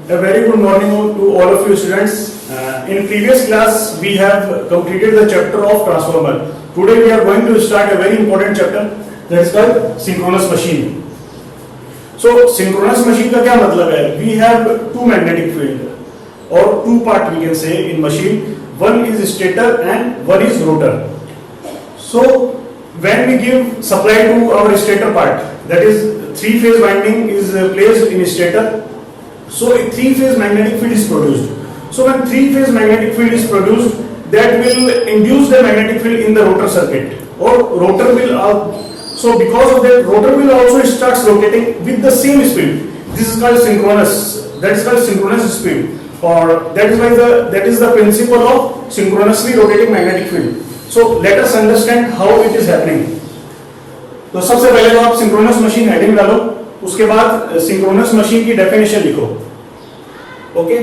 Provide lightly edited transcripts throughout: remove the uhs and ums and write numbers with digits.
A very good morning to all of you students. In previous class we have completed the chapter of transformer. Today we are going to start a very important chapter that is called synchronous machine. So synchronous machine का क्या मतलब है? We have two magnetic field or two part we can say in machine. One is stator and one is rotor. So when we give supply to our stator part, that is three-phase winding is placed in stator. So a three-phase magnetic field is produced. So when three-phase magnetic field is produced, that will induce the magnetic field in the rotor circuit. Or rotor will so because of that, rotor will also starts rotating with the same speed. This is called synchronous. That is called synchronous speed. Or that is why that is the principle of synchronously rotating magnetic field. So let us understand how it is happening. तो सबसे पहले तो आप synchronous machine heading डालो, उसके बाद synchronous machine की definition लिखो. Okay,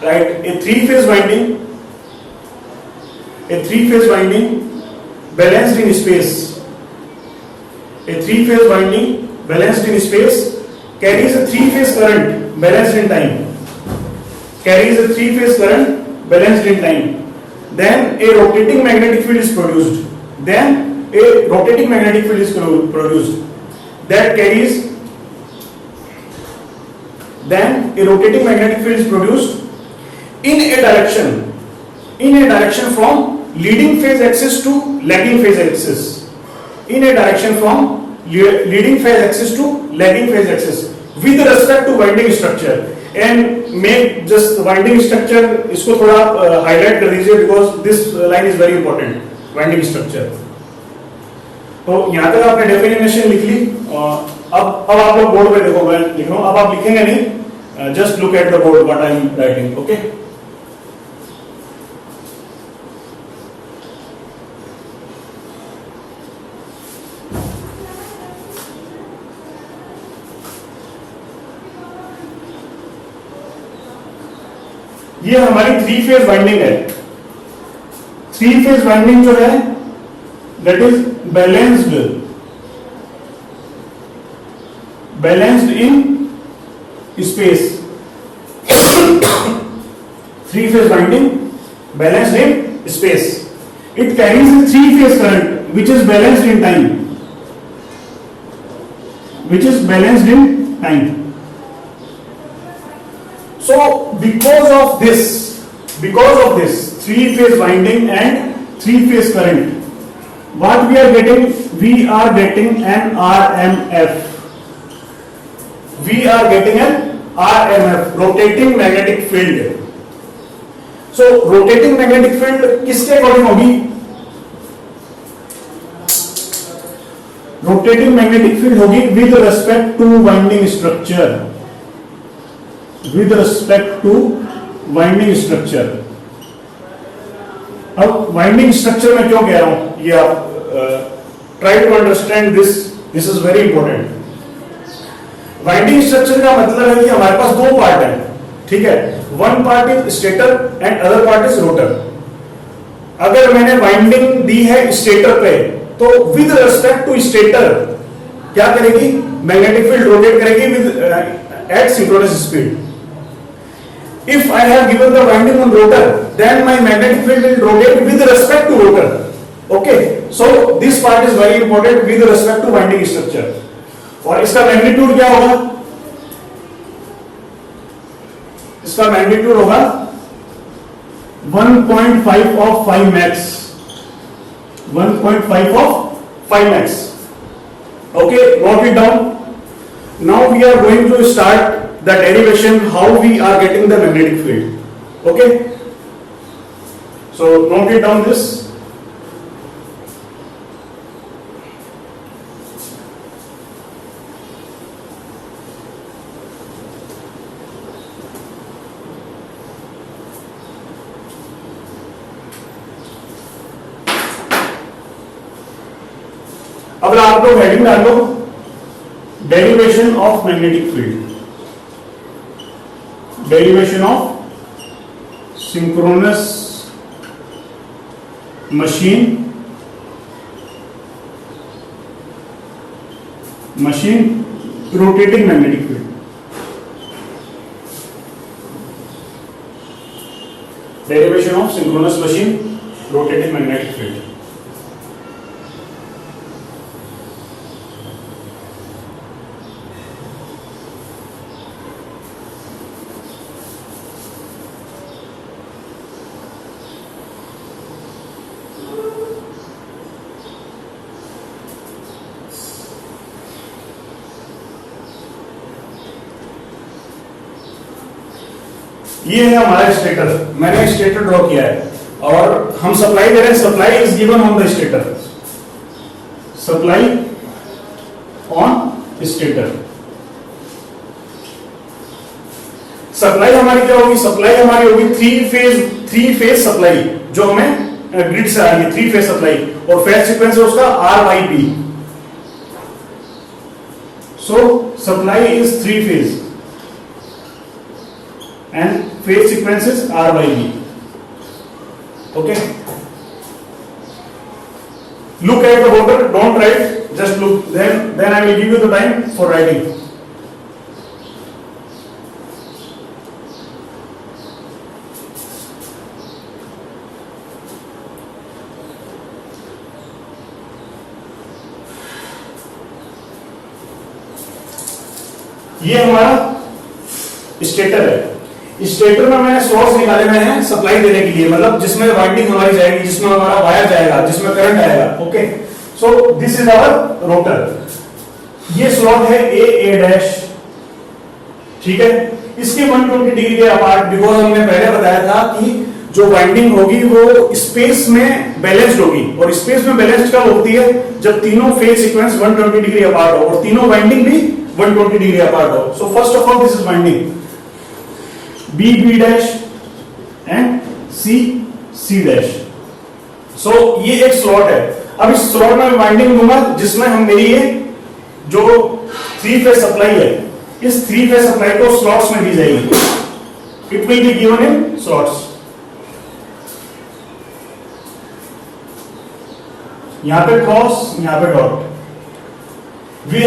right. A three phase winding balanced in space. A three-phase winding balanced in space carries a three-phase current balanced in time. Then a rotating magnetic field is produced. That carries. Then a rotating magnetic field is produced in a direction from leading phase axis to lagging phase axis. With respect to winding structure. And make just winding structure इसको थोड़ा highlight कर दीजिए because this line is very important. Winding structure. तो यहाँ तक आपने definition लिख ली. अब आप लोग बोर्ड पे देखो, मैं लिख रहा हूँ. अब आप लिखेंगे नहीं, just look at the board what I am writing. Okay. ये हमारी थ्री फेज वाइंडिंग है. थ्री फेज वाइंडिंग जो है that is balanced in space. Three phase winding balanced in space. It carries A three phase current which is balanced in time. So because of this three-phase winding and three-phase current, what we are getting? We are getting an RMF. Rotating magnetic field. So rotating magnetic field किसके according होगी? Rotating magnetic field होगी with respect to winding structure. अब winding structure में क्यों कह रहा हूं, ये आप try to understand this is very important. Winding structure का मतलब है कि हमारे पास दो पार्ट है, ठीक है. One part is stator and other part is rotor. अगर मैंने वाइंडिंग दी है स्टेटर पे, तो विद रेस्पेक्ट टू स्टेटर क्या करेगी? मैग्नेटिक फील्ड रोटेट करेगी with at synchronous speed. If I have given the winding on rotor, then my magnetic field will rotate with respect to rotor. Okay, so this part is very important with respect to winding structure. और इसका magnitude क्या होगा? इसका magnitude होगा 1.5 of 5 max. 1.5 of 5 max. Okay, note it down. Now we are going to start the derivation how we are getting the magnetic field. Okay, so note it down this. अब आप लोग heading डाल लो, derivation of magnetic field. Derivation of synchronous machine rotating magnetic field. Derivation of synchronous machine, rotating magnetic field. ये है हमारा stator, मैंने stator draw किया है और हम सप्लाई दे रहे हैं, supply is given on the stator, supply on stator. Supply हमारी क्या होगी? सप्लाई हमारी होगी थ्री फेज सप्लाई, जो हमें ग्रिड से आ रही है, 3 फेज सप्लाई, और फेज सीक्वेंस है उसका RYB। So supply is 3 phase and phase sequence is RYB. Okay, look at the water, don't write, just look, then I will give you the time for writing. ये हमारा stator है, stator में मैंने source निकाले हुए हैं supply देने के लिए, मतलब जिसमें वाइंडिंग हमारी जाएगी, जिसमें हमारा वायर जाएगा, जिसमें करंट आएगा। Okay, so this is our rotor. ये स्लॉट है ए डैश, ठीक है। इसके 120 डिग्री के अपार्ट, बिकॉज हमने पहले बताया था कि जो वाइंडिंग होगी वो स्पेस में बैलेंस्ड होगी, और स्पेस में बैलेंस्ड कब होती है? जब तीनों फेज सीक्वेंस 120 डिग्री अपार्ट हो और तीनों वाइंडिंग भी 120 डिग्री अपार्ट हो। So first of all this is winding B dash and C dash. So ये एक स्लॉट है। अब इस स्लॉट में वाइंडिंग दूंगा जिसमें हम मेरी ये जो 3 फेज सप्लाई है, इस 3 फेज सप्लाई को स्लॉट्स में दी जाएगी। It will be given in slots. यहां पे क्रॉस, यहां पे dot. We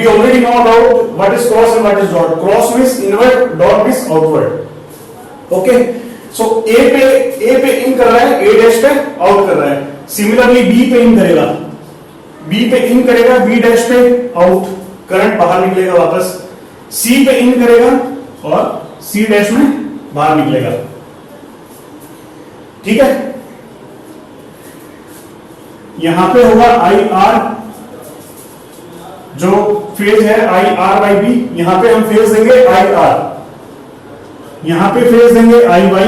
already know about what is cross and what is dot. Cross means inward, dot means outward. Okay, so A पे इन कर रहा है, A डैश पे आउट कर रहा है। सिमिलरली B पे इन करेगा, B पे इन करेगा, B डैश पे आउट, करंट बाहर निकलेगा वापस। C पे इन करेगा और C डैश में बाहर निकलेगा। ठीक है, यहां पे होगा IR, जो फेज है IRYB, यहां पे हम फेज देंगे IR, यहां पे फेज देंगे IY,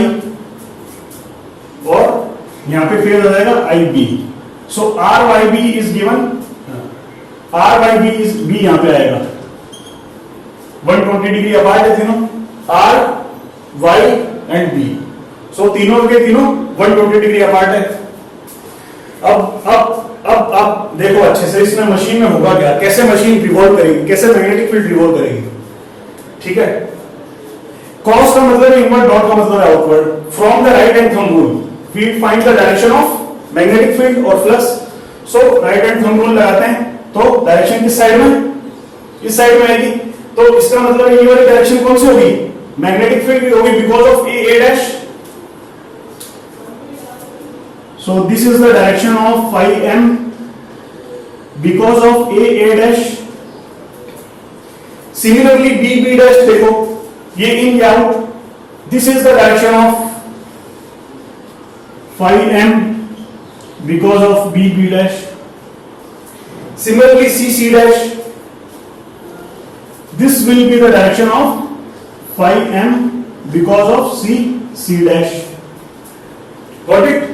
और यहां पे फेज आ जाएगा IB। So RYB is given, RYB is B यहां पे आएगा, 120 डिग्री अपार्ट है तीनों, R, Y एंड B। सो तीनों के तीनों 120 डिग्री अपार्ट है। अब देखो अच्छे से, इसमें मशीन में होगा क्या, कैसे मशीन रिवॉल्व करेगी, कैसे मैग्नेटिक फील्ड रिवॉल्व करेगी। ठीक है, क्रॉस का मतलब है इनवर्ड, डॉट का मतलब है outward. From the right hand thumb rule we find the direction of magnetic field और flux. So right hand thumb rule लगाते हैं, तो डायरेक्शन किस साइड में? इस साइड में आएगी। तो इसका मतलब ये वाली डायरेक्शन कौन सी होगी? मैग्नेटिक फील्ड होगी, because of A dash. So this is the direction of phi m because of A dash. Similarly B dash, देखो ये in या out, this is the direction of phi m because of B dash. Similarly C dash, this will be the direction of phi m because of C dash. Got it?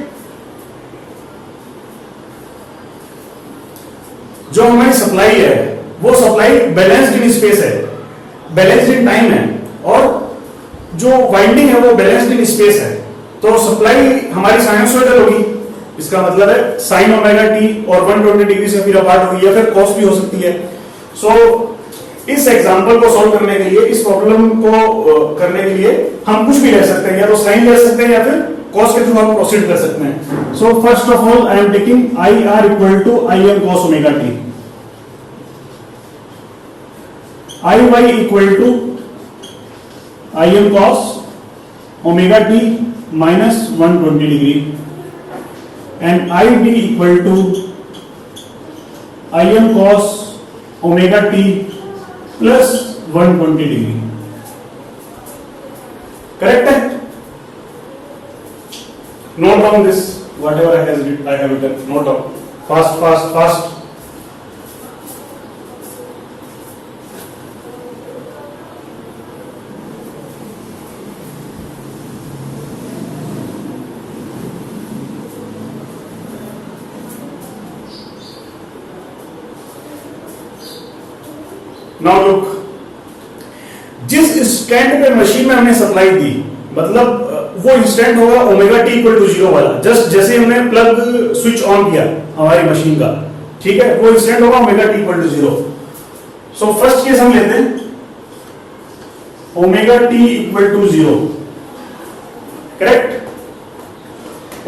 जो हमारी supply है वो supply balanced in space है, balanced in time है, और जो winding है वो बैलेंस्ड इन स्पेस है। तो सप्लाई हमारी साइनसोइडल होगी, इसका मतलब है साइन ओमेगा टी, और 120 डिग्री से फिर अपार्ट होगी, या फिर कॉस भी हो सकती है। सो इस एग्जांपल को सॉल्व करने के लिए, इस प्रॉब्लम को करने के लिए हम कुछ भी ले सकते हैं, या तो साइन ले सकते हैं या फिर कॉस के थ्रू हम प्रोसीड कर सकते हैं। So first of all I am taking I R equal to I M cos omega T, I Y equal to I M cos omega T minus 120 degree and I B equal to I M cos omega T plus 120 degree. Correct है? Note down this whatever I have written, note down fast fast fast. Now look, जिस instant पे machine में हमने supply दी, मतलब वो instant होगा omega T equal to 0 वाला, just जैसे हमने प्लग स्विच ऑन किया हमारी मशीन का, ठीक है, वो इंस्टेंट होगा omega T equal to 0। So first case हम लेते हैं omega T equal to 0। Correct?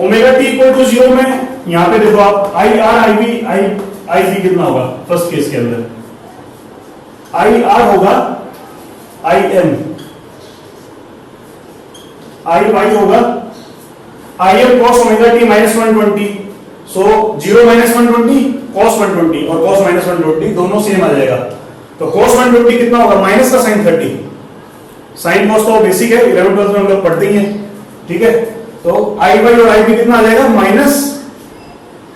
Omega T equal to 0 में यहां पे देखो आप I R I B, I B कितना होगा फर्स्ट केस के अंदर? आई आर होगा आई एम, आई वाई होगा आई M cos omega T minus 120। सो 0 माइनस 120 कॉस 120 और कॉस माइनस 120 दोनों सेम आ जाएगा। तो कॉस 120 कितना होगा? माइनस का साइन 30। साइन कॉस तो बेसिक है, 11 में हम लोग पढ़ते ही हैं, ठीक है। तो आई वाई और आई बी कितना आ जाएगा? Minus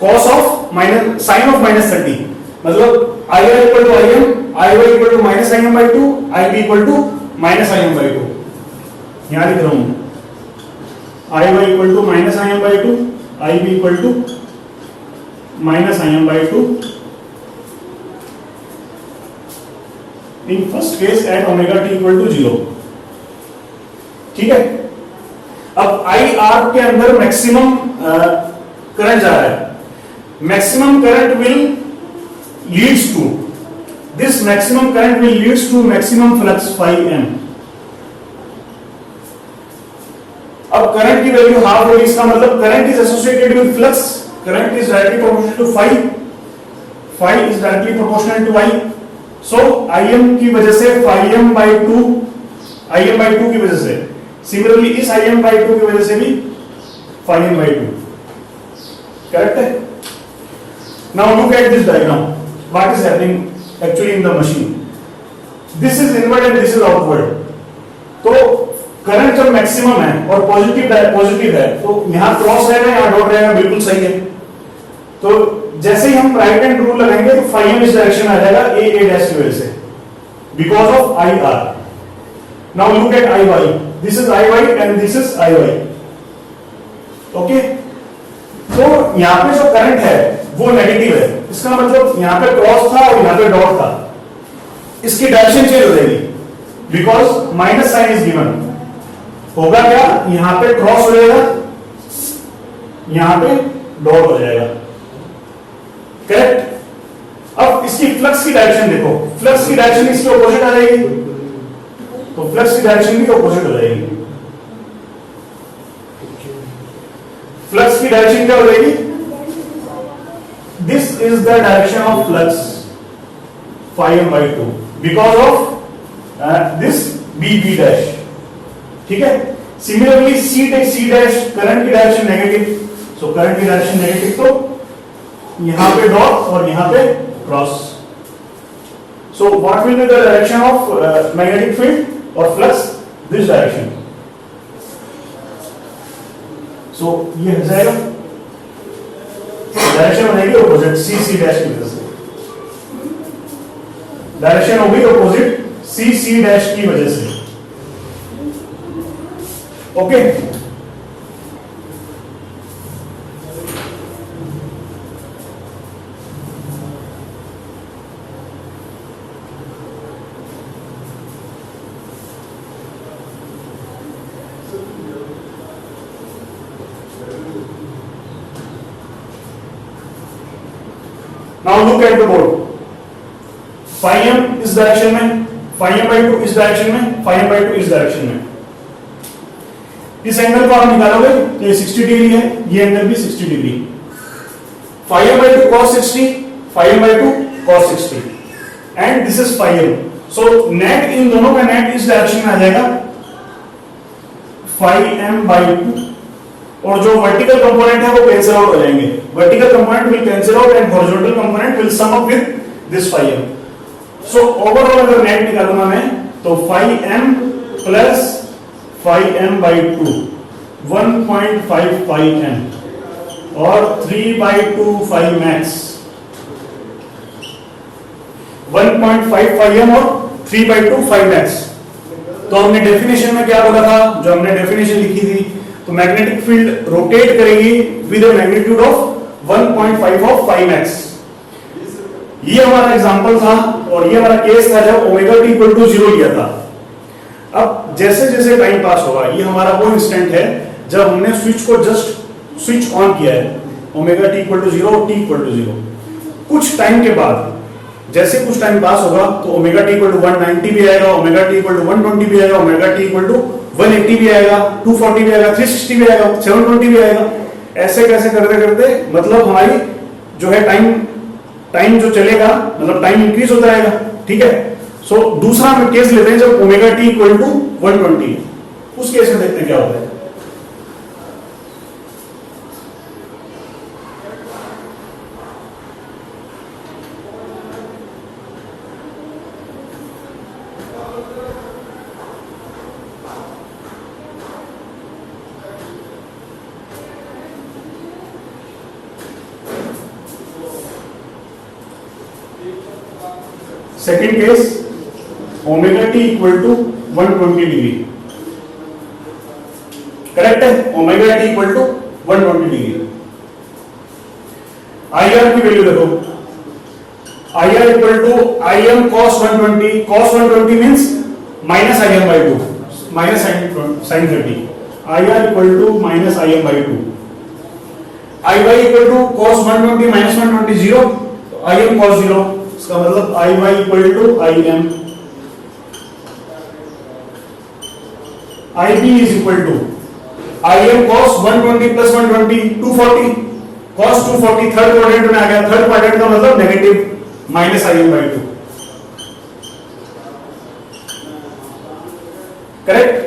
cos of minus sine of minus 30, मतलब I R equal to I M, I Y equal to minus I M by 2, I B equal to minus I M by 2। यहां लिख रहा हूं I Y equal to minus I M by 2, I B equal to minus I M by 2 in first case at omega T equal to 0। ठीक है। अब I R के अंदर maximum current जा रहा है, maximum current will leads to this maximum current will leads to maximum flux phi M. अब current की वैल्यू हाफ होगी, इसका मतलब current is associated with flux, current is directly proportional to phi, phi is directly proportional to I. So I M की वजह से phi M by 2, I M by 2 की वजह से, सिमिलरली इस आई एम बाई 2 की वजह से भी फाई एम बाई 2। करेक्ट है? Now look at this diagram, what is happening actually in the machine. This is inward and this is outward. तो करंट जब मैक्सिमम है और पॉजिटिव है तो यहां क्रॉस रहेगा, यहां डॉट रहेगा, बिल्कुल सही है। तो जैसे ही हम राइट हैंड रूल लगाएंगे तो फाई एम इस डायरेक्शन आ जाएगा ए डैश की वजह से, because of I R. Now look at I Y, this is I Y and this is I Y. Okay, तो यहां पे जो करंट है वो नेगेटिव है, इसका मतलब यहां पे क्रॉस था और यहां पे डॉट था, इसकी डायरेक्शन चेंज हो जाएगी because minus sign is given. होगा क्या, यहां पे क्रॉस हो जाएगा, यहां पे डॉट हो जाएगा। करेक्ट? अब इसकी फ्लक्स की डायरेक्शन देखो, फ्लक्स की डायरेक्शन इसके ऑपोजिट आ जाएगी, तो फ्लक्स की डायरेक्शन भी ऑपोजिट हो जाएगी। फ्लक्स की डायरेक्शन क्या हो जाएगी? This is the direction of flux phi M by 2 because of this B B dash. ठीक है। सिमिलरली सी डैश, करंट की डायरेक्शन नेगेटिव, सो करंट की डायरेक्शन नेगेटिव, तो यहां पे डॉट और यहां पे cross. So what will be the direction of magnetic field और फ्लक्स? This direction. सो ये हो जाएगा, डायरेक्शन बनेगी ऑपोजिट सी डैश की वजह से, डायरेक्शन होगी ऑपोजिट सी डैश की वजह से। Okay, now look at the board. Phi M इस डायरेक्शन में, फाई एम बाई 2 इस डायरेक्शन में, फाई एम बाई 2 इस डायरेक्शन में। इस एंगल को आप निकालोगे तो ये 60 डिग्री है, ये एंगल भी 60 degree. Phi M by 2 cos 60, phi M by 2 cos 60 and this is phi M. So net, इन दोनों का नेट इस डायरेक्शन में आ जाएगा, 5m/2 और जो वर्टिकल कंपोनेंट है वो कैंसिल आउट हो जाएंगे. Vertical component will cancel out and horizontal component will sum up with this 5m. So overall अगर नेट निकालूंगा मैं तो 5m प्लस 5m/2 1.55m और 3/2 5max 1.55m और 3/2 5max. तो हमने डेफिनेशन में क्या बोला था, जो हमने डेफिनेशन लिखी थी, तो मैग्नेटिक फील्ड रोटेट करेगी with a magnitude of 1.5 of 5max. ये हमारा एग्जांपल था और ये हमारा केस था जब ओमेगा टी इक्वल टू 0 लिया था. अब जैसे जैसे टाइम पास होगा, ये हमारा वो इंस्टेंट है जब हमने स्विच को जस्ट स्विच ऑन किया है, omega T equal to 0 T equal to 0. कुछ टाइम के बाद जैसे कुछ टाइम पास होगा तो ओमेगा टी इक्वल टू 190 भी आएगा, ओमेगा टी इक्वल टू 120 भी आएगा, ओमेगा टी इक्वल टू 180 भी आएगा, 240 भी आएगा, 360 भी आएगा, 720 भी आएगा. ऐसे कैसे करते करते मतलब हमारी जो है टाइम जो चलेगा, मतलब टाइम इंक्रीज होता रहेगा. ठीक है. सो दूसरा हम केस लेते हैं जब ओमेगा टी इक्वल टू 120. उस केस में देखते हैं क्या होता है. Second case omega T equal to 120 degree. Correct है. Omega T equal to 120 degree. I R की वैल्यू देखो, I R equal to I M cos 120. Cos 120 means minus I M by two, minus sine 30. I R equal to minus I M by two. I Y equal to cos 120 minus 120 0, I M cos 0. इसका मतलब I Y equal to I M. I B is equal to I M cos 120 plus 120 240. Cos 240 third quadrant में आ गया. Third quadrant का मतलब negative minus I M by two. Correct.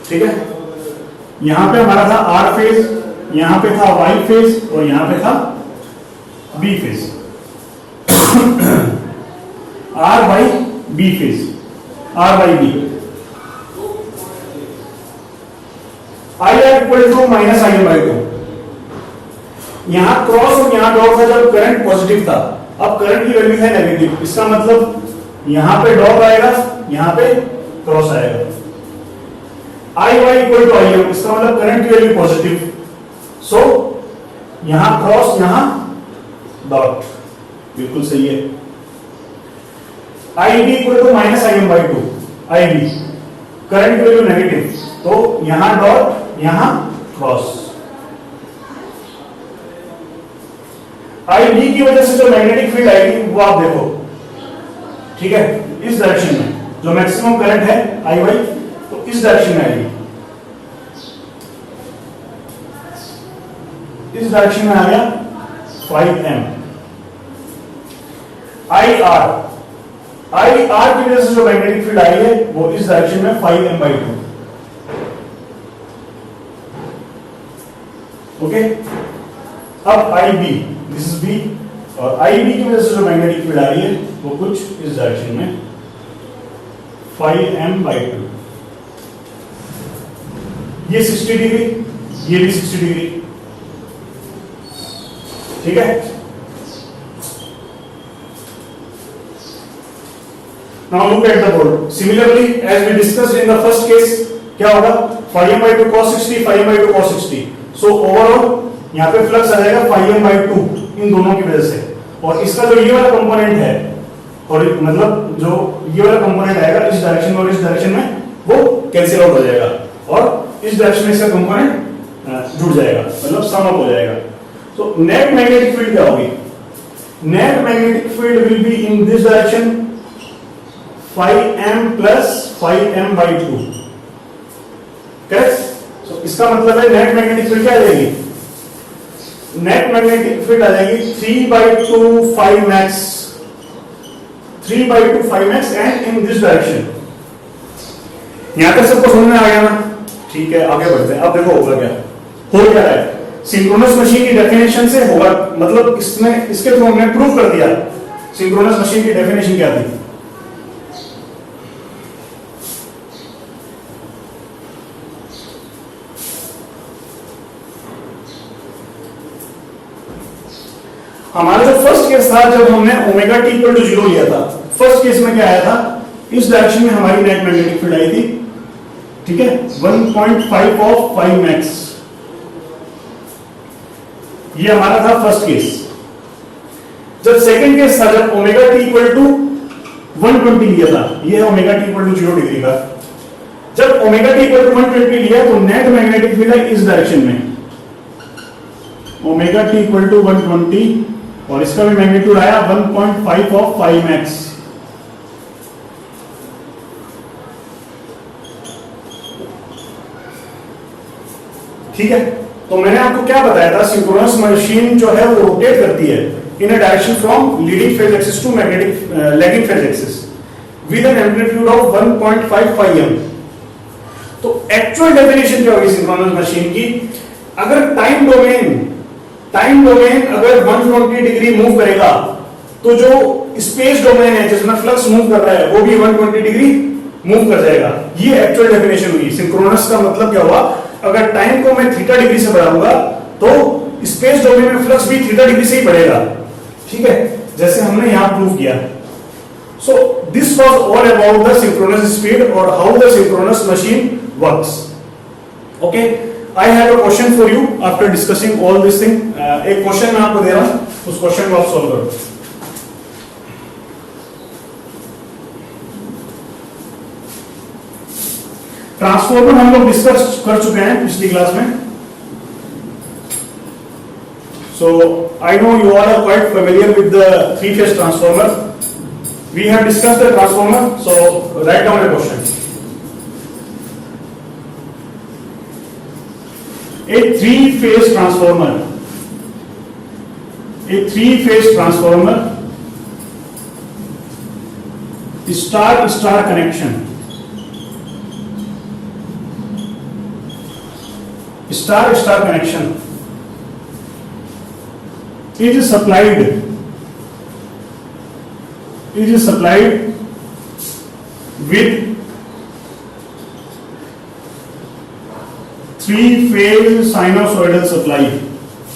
ठीक है. यहां पे हमारा था आर फेज, यहां पे था वाई फेज और यहां पे था B phase. R Y B phase, R Y B. I R equal to minus I M by two. यहां क्रॉस और यहां डॉट था जब करंट पॉजिटिव था. अब करंट की वैल्यू है नेगेटिव. इसका मतलब यहां पे डॉट आएगा, यहां पे क्रॉस आएगा. I Y equal to I M, इसका मतलब करंट की वैल्यू पॉजिटिव. सो यहां क्रॉस, यहां डॉट. बिल्कुल सही है. I B equal to minus I M by two. I B current की वैल्यू नेगेटिव, तो यहां डॉट, यहां क्रॉस. आई बी की वजह से जो मैग्नेटिक फील्ड आएगी वो आप देखो. ठीक है. इस डायरेक्शन में जो मैक्सिमम करंट है आई वाई, तो इस डायरेक्शन में आएगी. इस डायरेक्शन में आ गया 5m. आई आर की वजह से जो मैग्नेटिक फील्ड आई है वो इस डायरेक्शन में 5m बाई 2. ओके. अब आई बी, दिस इज बी, और आई बी की वजह से जो मैग्नेटिक फील्ड आ रही है वो कुछ इस डायरेक्शन में 5m बाई 2. ये 60 डिग्री, ये भी 60 डिग्री. ठीक है. Now look at the board. Similarly as we discussed in the first case, क्या होगा, 5m by 2 cos 60, 5m by 2 cos 60. So overall यहाँ पे फ्लक्स आ जाएगा 5m by 2 इन दोनों की वजह से. और इसका जो ये वाला कंपोनेंट है, और मतलब जो ये वाला कंपोनेंट आएगा इस डायरेक्शन में और इस डायरेक्शन में, वो कैंसिल आउट हो जाएगा और इस डायरेक्शन में इसका कंपोनेंट जुड़ जाएगा, मतलब सम अप हो जाएगा. तो नेट मैग्नेटिक फील्ड क्या होगी? Net magnetic field will be in this direction 5m plus 5m by 2. Correct. इसका मतलब है नेट मैग्नेटिक फील्ड क्या आ जाएगी, नेट मैग्नेटिक फील्ड आ जाएगी 3/2 5 max, 3/2 5 max and in this direction. यहां तक सबको समझ में आ गया ना? ठीक है, आगे बढ़ते हैं। अब देखो होगा क्या, हो क्या है, सिंक्रोनस मशीन की डेफिनेशन से होगा, मतलब इसमें इसके थ्रू हमने प्रूव कर दिया सिंक्रोनस मशीन की डेफिनेशन क्या थी। हमारा जो फर्स्ट केस था, जब हमने ओमेगा टी इक्वल टू 0 लिया था, फर्स्ट केस में क्या आया था, इस डायरेक्शन में हमारी नेट मैग्नेटिक फील्ड आई थी, ठीक है, 1.5 ऑफ 5 मैक्स। ये हमारा था फर्स्ट केस। जब सेकंड केस था, जब ओमेगा टी इक्वल टू 120 लिया था, ये है omega T equal to 0 degree का। जब ओमेगा टी इक्वल टू 120 लिया तो नेट मैग्नेटिक फील्ड है इस डायरेक्शन में, ओमेगा टी इक्वल टू 120 और इसका भी मैग्नीट्यूड आया 1.5 ऑफ 5 मैक्स। ठीक है, तो मैंने आपको क्या बताया था, सिंक्रोनस मशीन जो है वो रोटेट करती है in a direction from leading phase axis to magnetic lagging phase axis with an amplitude of 1.5 m। तो एक्चुअल डेफिनेशन क्या होगी सिंक्रोनस मशीन की, अगर टाइम डोमेन अगर 120 डिग्री मूव करेगा तो जो स्पेस डोमेन है जिसमें फ्लक्स मूव कर रहा है वो भी 120 डिग्री मूव कर जाएगा। ये एक्चुअल डेफिनेशन हुई। सिंक्रोनस का मतलब क्या हुआ, अगर टाइम को मैं थीटा डिग्री से बढ़ाऊंगा तो स्पेस डोमेन में फ्लक्स भी थीटा डिग्री से ही बढ़ेगा। ठीक है, जैसे हमने यहां प्रूव किया। So this was all about the synchronous speed और how the synchronous machine works. Okay, I have a question for you after discussing all this thing. एक क्वेश्चन मैं आपको दे रहा हूं, उस क्वेश्चन को आप सॉल्व करो। ट्रांसफॉर्मर हम लोग डिस्कस कर चुके हैं पिछली क्लास में। So I know you all are quite familiar with the three-phase transformer. We have discussed the transformer. So write down a question. A three-phase transformer, star connection, star connection is supplied with three-phase sinusoidal supply।